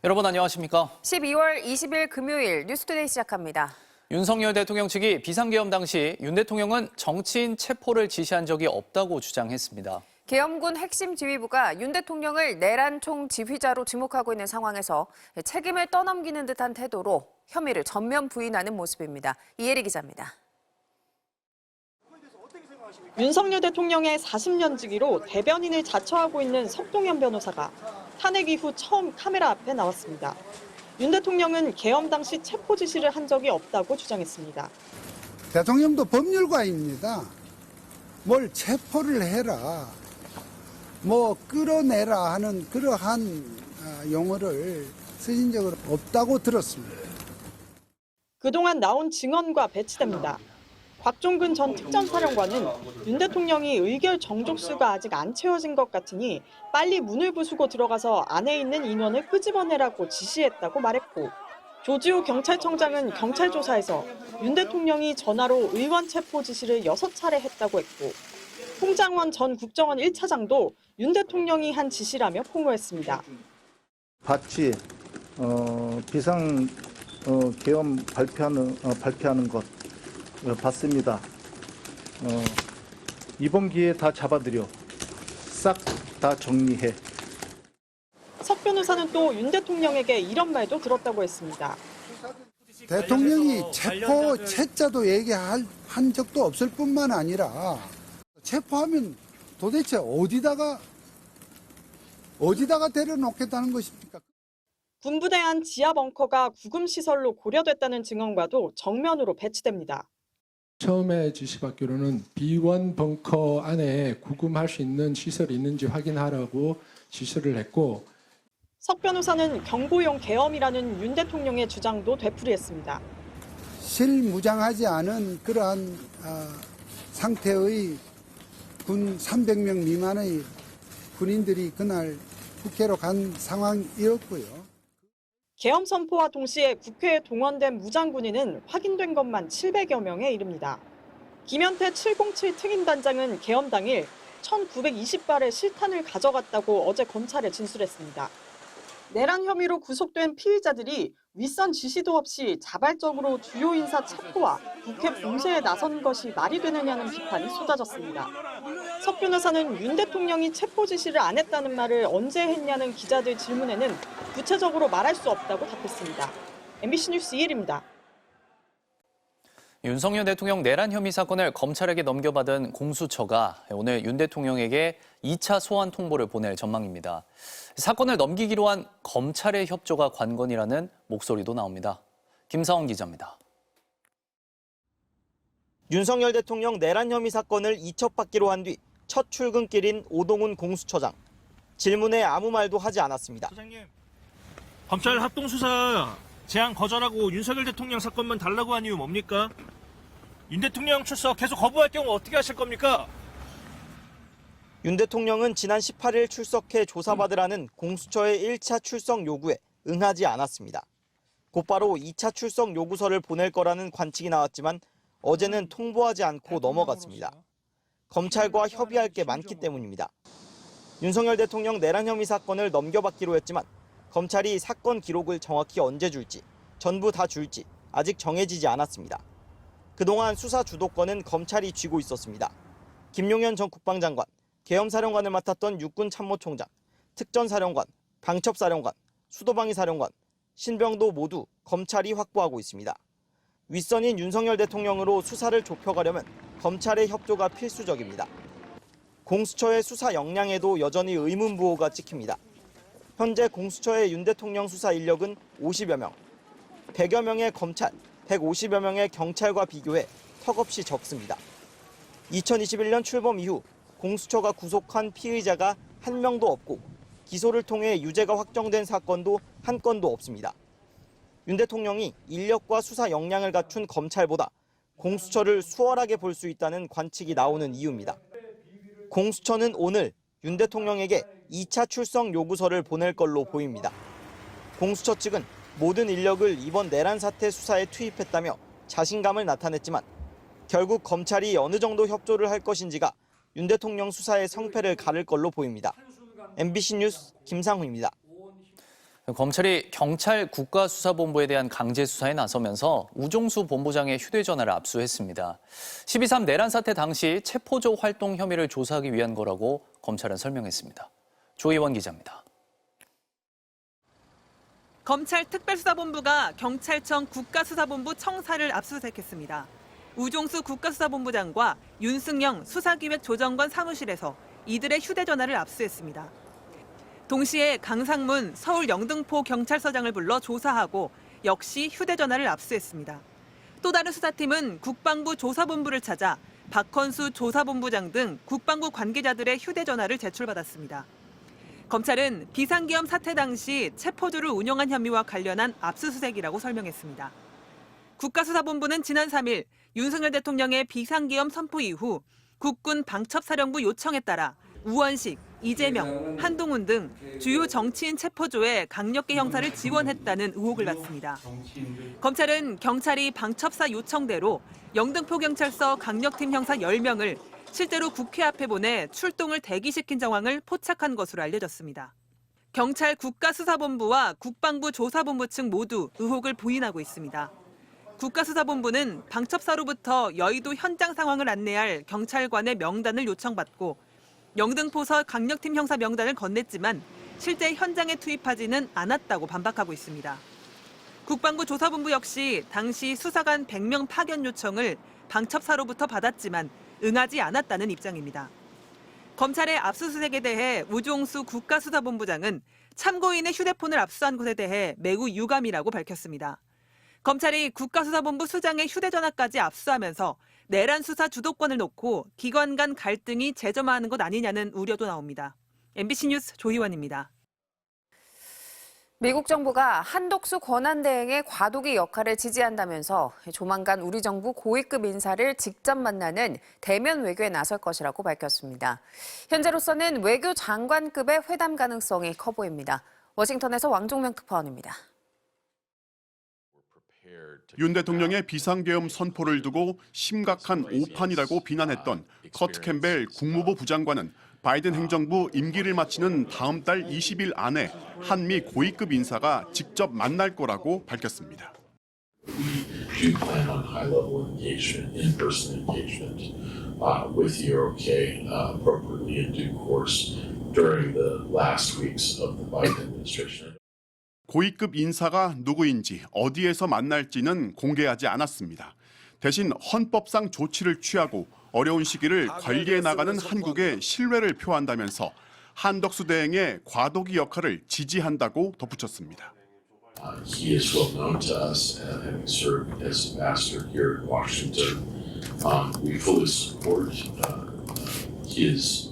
여러분 안녕하십니까? 12월 20일 금요일 뉴스투데이 시작합니다. 윤석열 대통령 측이 비상계엄 당시 윤 대통령은 정치인 체포를 지시한 적이 없다고 주장했습니다. 계엄군 핵심 지휘부가 윤 대통령을 내란 총지휘자로 지목하고 있는 상황에서 책임을 떠넘기는 듯한 태도로 혐의를 전면 부인하는 모습입니다. 이혜리 기자입니다. 윤석열 대통령의 40년 지기로 대변인을 자처하고 있는 석동현 변호사가 탄핵 이후 처음 카메라 앞에 나왔습니다. 윤 대통령은 계엄 당시 체포 지시를 한 적이 없다고 주장했습니다. 대통령도 법률가입니다. 뭘 체포를 해라, 뭐 끌어내라 하는 그러한 용어를 쓰신 적은 없다고 들었습니다. 그동안 나온 증언과 배치됩니다. 곽종근 전 특전사령관은 윤 대통령이 의결 정족수가 아직 안 채워진 것 같으니 빨리 문을 부수고 들어가서 안에 있는 인원을 끄집어내라고 지시했다고 말했고, 조지호 경찰청장은 경찰 조사에서 윤 대통령이 전화로 의원 체포 지시를 6차례 했다고 했고, 홍장원 전 국정원 1차장도 윤 대통령이 한 지시라며 폭로했습니다. 봤지, 비상 계엄 발표하는 것 봤습니다. 이번 기회에 다 잡아들여 싹 다 정리해. 석 변호사는 또 윤 대통령에게 이런 말도 들었다고 했습니다. 대통령이 체포 채자도 얘기한 적도 없을 뿐만 아니라 체포하면 도대체 어디다가 데려놓겠다는 것입니까? 군부대 안 지하 벙커가 구금시설로 고려됐다는 증언과도 정면으로 배치됩니다. 처음에 지시받기로는 B1 벙커 안에 구금할 수 있는 시설이 있는지 확인하라고 지시를 했고, 석 변호사는 경고용 계엄이라는 윤 대통령의 주장도 되풀이했습니다. 실무장하지 않은 그러한 상태의 군 300명 미만의 군인들이 그날 국회로 간 상황이었고요. 계엄 선포와 동시에 국회에 동원된 무장군인은 확인된 것만 700여 명에 이릅니다. 김현태 707 특임단장은 계엄 당일 1920발의 실탄을 가져갔다고 어제 검찰에 진술했습니다. 내란 혐의로 구속된 피의자들이 윗선 지시도 없이 자발적으로 주요 인사 체포와 국회 봉쇄에 나선 것이 말이 되느냐는 비판이 쏟아졌습니다. 석 변호사는 윤 대통령이 체포 지시를 안 했다는 말을 언제 했냐는 기자들 질문에는 구체적으로 말할 수 없다고 답했습니다. MBC 뉴스 이혜리입니다. 윤석열 대통령 내란 혐의 사건을 검찰에게 넘겨받은 공수처가 오늘 윤 대통령에게 2차 소환 통보를 보낼 전망입니다. 사건을 넘기기로 한 검찰의 협조가 관건이라는 목소리도 나옵니다. 김사원 기자입니다. 윤석열 대통령 내란 혐의 사건을 이첩받기로 한 뒤 첫 출근길인 오동훈 공수처장. 질문에 아무 말도 하지 않았습니다. 소장님, 검찰 합동수사 제안 거절하고 윤석열 대통령 사건만 달라고 한 이유 뭡니까? 윤 대통령 출석 계속 거부할 경우 어떻게 하실 겁니까? 윤 대통령은 지난 18일 출석해 조사받으라는 공수처의 1차 출석 요구에 응하지 않았습니다. 곧바로 2차 출석 요구서를 보낼 거라는 관측이 나왔지만 어제는 통보하지 않고 넘어갔습니다. 검찰과 협의할 게 많기 때문입니다. 윤석열 대통령 내란 혐의 사건을 넘겨받기로 했지만 검찰이 사건 기록을 정확히 언제 줄지, 전부 다 줄지 아직 정해지지 않았습니다. 그동안 수사 주도권은 검찰이 쥐고 있었습니다. 김용현 전 국방장관, 계엄사령관을 맡았던 육군참모총장, 특전사령관, 방첩사령관, 수도방위사령관, 신병도 모두 검찰이 확보하고 있습니다. 윗선인 윤석열 대통령으로 수사를 좁혀가려면 검찰의 협조가 필수적입니다. 공수처의 수사 역량에도 여전히 의문부호가 찍힙니다. 현재 공수처의 윤 대통령 수사 인력은 50여 명, 100여 명의 검찰, 150여 명의 경찰과 비교해 턱없이 적습니다. 2021년 출범 이후 공수처가 구속한 피의자가 한 명도 없고 기소를 통해 유죄가 확정된 사건도 한 건도 없습니다. 윤 대통령이 인력과 수사 역량을 갖춘 검찰보다 공수처를 수월하게 볼 수 있다는 관측이 나오는 이유입니다. 공수처는 오늘 윤 대통령에게 2차 출석 요구서를 보낼 걸로 보입니다. 공수처 측은 모든 인력을 이번 내란 사태 수사에 투입했다며 자신감을 나타냈지만 결국 검찰이 어느 정도 협조를 할 것인지가 윤 대통령 수사의 성패를 가를 걸로 보입니다. MBC 뉴스 김상훈입니다. 검찰이 경찰 국가수사본부에 대한 강제 수사에 나서면서 우종수 본부장의 휴대전화를 압수했습니다. 12.3 내란 사태 당시 체포조 활동 혐의를 조사하기 위한 거라고 검찰은 설명했습니다. 조희원 기자입니다. 검찰 특별수사본부가 경찰청 국가수사본부 청사를 압수수색했습니다. 우종수 국가수사본부장과 윤승영 수사기획조정관 사무실에서 이들의 휴대전화를 압수했습니다. 동시에 강상문 서울 영등포 경찰서장을 불러 조사하고 역시 휴대전화를 압수했습니다. 또 다른 수사팀은 국방부 조사본부를 찾아 박헌수 조사본부장 등 국방부 관계자들의 휴대전화를 제출받았습니다. 검찰은 비상계엄 사태 당시 체포조를 운영한 혐의와 관련한 압수수색이라고 설명했습니다. 국가수사본부는 지난 3일 윤석열 대통령의 비상계엄 선포 이후 국군 방첩사령부 요청에 따라 우원식, 이재명, 한동훈 등 주요 정치인 체포조에 강력계 형사를 지원했다는 의혹을 받습니다. 검찰은 경찰이 방첩사 요청대로 영등포경찰서 강력팀 형사 10명을 실제로 국회 앞에 보내 출동을 대기시킨 정황을 포착한 것으로 알려졌습니다. 경찰 국가수사본부와 국방부 조사본부 측 모두 의혹을 부인하고 있습니다. 국가수사본부는 방첩사로부터 여의도 현장 상황을 안내할 경찰관의 명단을 요청받고 영등포서 강력팀 형사 명단을 건넸지만 실제 현장에 투입하지는 않았다고 반박하고 있습니다. 국방부 조사본부 역시 당시 수사관 100명 파견 요청을 방첩사로부터 받았지만 응하지 않았다는 입장입니다. 검찰의 압수수색에 대해 우종수 국가수사본부장은 참고인의 휴대폰을 압수한 것에 대해 매우 유감이라고 밝혔습니다. 검찰이 국가수사본부 수장의 휴대전화까지 압수하면서 내란 수사 주도권을 놓고 기관 간 갈등이 재점화하는 것 아니냐는 우려도 나옵니다. MBC 뉴스 조희원입니다. 미국 정부가 한덕수 권한대행의 과도기 역할을 지지한다면서 조만간 우리 정부 고위급 인사를 직접 만나는 대면 외교에 나설 것이라고 밝혔습니다. 현재로서는 외교 장관급의 회담 가능성이 커 보입니다. 워싱턴에서 왕종명 특파원입니다. 윤 대통령의 비상계엄 선포를 두고 심각한 오판이라고 비난했던 커트 캠벨 국무부 부장관은 바이든 행정부 임기를 마치는 다음 달 20일 안에 한미 고위급 인사가 직접 만날 거라고 밝혔습니다. We do plan on high-level engagement, in-person engagement with EUROK appropriately in due course during the last weeks of the Biden administration. 고위급 인사가 누구인지 어디에서 만날지는 공개하지 않았습니다. 대신 헌법상 조치를 취하고 어려운 시기를 관리해 나가는 한국의 신뢰를 표한다면서 한덕수 대행의 과도기 역할을 지지한다고 덧붙였습니다. He is well known to us, having served as ambassador here in Washington. We fully support his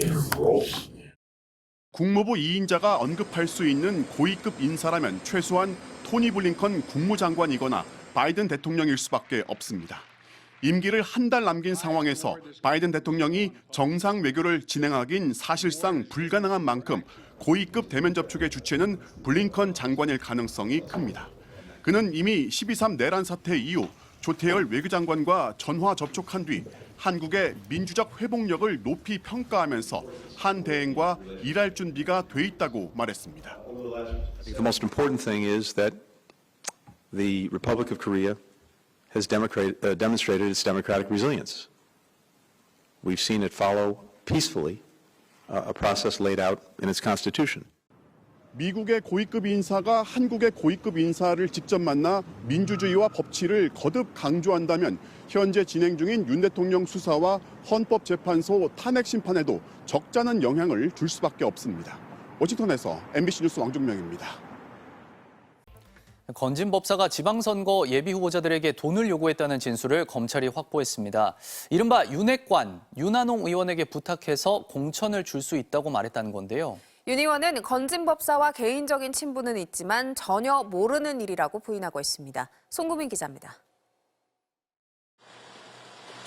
interim role. 국무부 2인자가 언급할 수 있는 고위급 인사라면 최소한 토니 블링컨 국무장관이거나 바이든 대통령일 수밖에 없습니다. 임기를 한 달 남긴 상황에서 바이든 대통령이 정상 외교를 진행하긴 사실상 불가능한 만큼 고위급 대면 접촉의 주체는 블링컨 장관일 가능성이 큽니다. 그는 이미 12.3 내란 사태 이후 조태열 외교장관과 전화 접촉한 뒤 한국의 민주적 회복력을 높이 평가하면서 한 대행과 일할 준비가 돼 있다고 말했습니다. The most important thing is that the Republic of Korea has demonstrated its democratic resilience. We've seen it follow peacefully a process laid out in its constitution. 미국의 고위급 인사가 한국의 고위급 인사를 직접 만나 민주주의와 법치를 거듭 강조한다면 현재 진행 중인 윤 대통령 수사와 헌법재판소 탄핵 심판에도 적잖은 영향을 줄 수밖에 없습니다. 워싱턴에서 MBC 뉴스 왕종명입니다. 건진 법사가 지방선거 예비 후보자들에게 돈을 요구했다는 진술을 검찰이 확보했습니다. 이른바 윤핵관, 윤한홍 의원에게 부탁해서 공천을 줄 수 있다고 말했다는 건데요. 윤 의원은 건진 법사와 개인적인 친분은 있지만 전혀 모르는 일이라고 부인하고 있습니다. 송구민 기자입니다.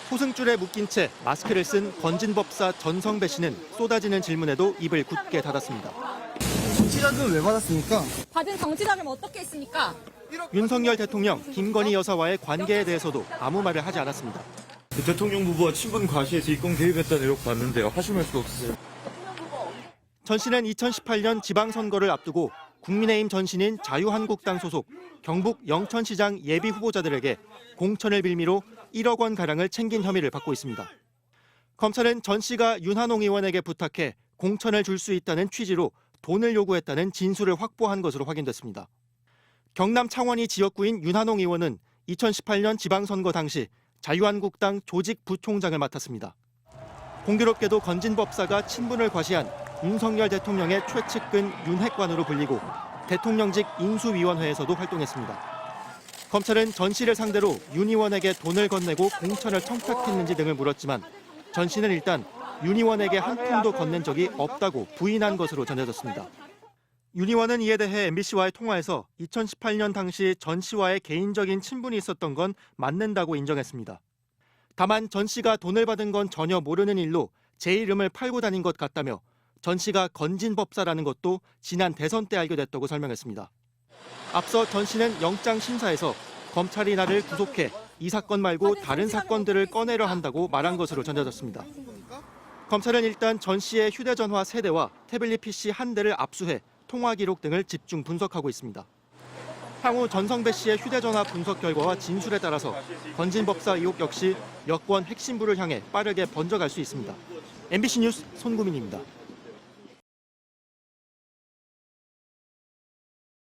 소승줄에 묶인 채 마스크를 쓴 건진 법사 전성배 씨는 쏟아지는 질문에도 입을 굳게 닫았습니다. 정치자금 왜 받았습니까? 받은 정치자금 어떻게 했습니까? 윤석열 대통령, 김건희 여사와의 관계에 대해서도 아무 말을 하지 않았습니다. 대통령 부부와 친분 과시에서 입건 개입했다는 의혹 받는데요. 하실 말씀 없으세요? 전 씨는 2018년 지방선거를 앞두고 국민의힘 전신인 자유한국당 소속 경북 영천시장 예비 후보자들에게 공천을 빌미로 1억 원 가량을 챙긴 혐의를 받고 있습니다. 검찰은 전 씨가 윤한홍 의원에게 부탁해 공천을 줄 수 있다는 취지로 돈을 요구했다는 진술을 확보한 것으로 확인됐습니다. 경남 창원이 지역구인 윤한홍 의원은 2018년 지방선거 당시 자유한국당 조직 부총장을 맡았습니다. 공교롭게도 건진법사가 친분을 과시한 윤석열 대통령의 최측근 윤핵관으로 불리고 대통령직 인수위원회에서도 활동했습니다. 검찰은 전 씨를 상대로 윤 의원에게 돈을 건네고 공천을 청탁했는지 등을 물었지만 전 씨는 일단 윤 의원에게 한 푼도 건넨 적이 없다고 부인한 것으로 전해졌습니다. 윤 의원은 이에 대해 MBC와의 통화에서 2018년 당시 전 씨와의 개인적인 친분이 있었던 건 맞는다고 인정했습니다. 다만 전 씨가 돈을 받은 건 전혀 모르는 일로 제 이름을 팔고 다닌 것 같다며 전 씨가 건진법사라는 것도 지난 대선 때 알게 됐다고 설명했습니다. 앞서 전 씨는 영장 심사에서 검찰이 나를 구속해 이 사건 말고 다른 사건들을 꺼내려 한다고 말한 것으로 전해졌습니다. 검찰은 일단 전 씨의 휴대전화 3대와 태블릿 PC 1대를 압수해 통화 기록 등을 집중 분석하고 있습니다. 향후 전성배 씨의 휴대전화 분석 결과와 진술에 따라서 건진법사 의혹 역시 여권 핵심부를 향해 빠르게 번져갈 수 있습니다. MBC 뉴스 손구민입니다.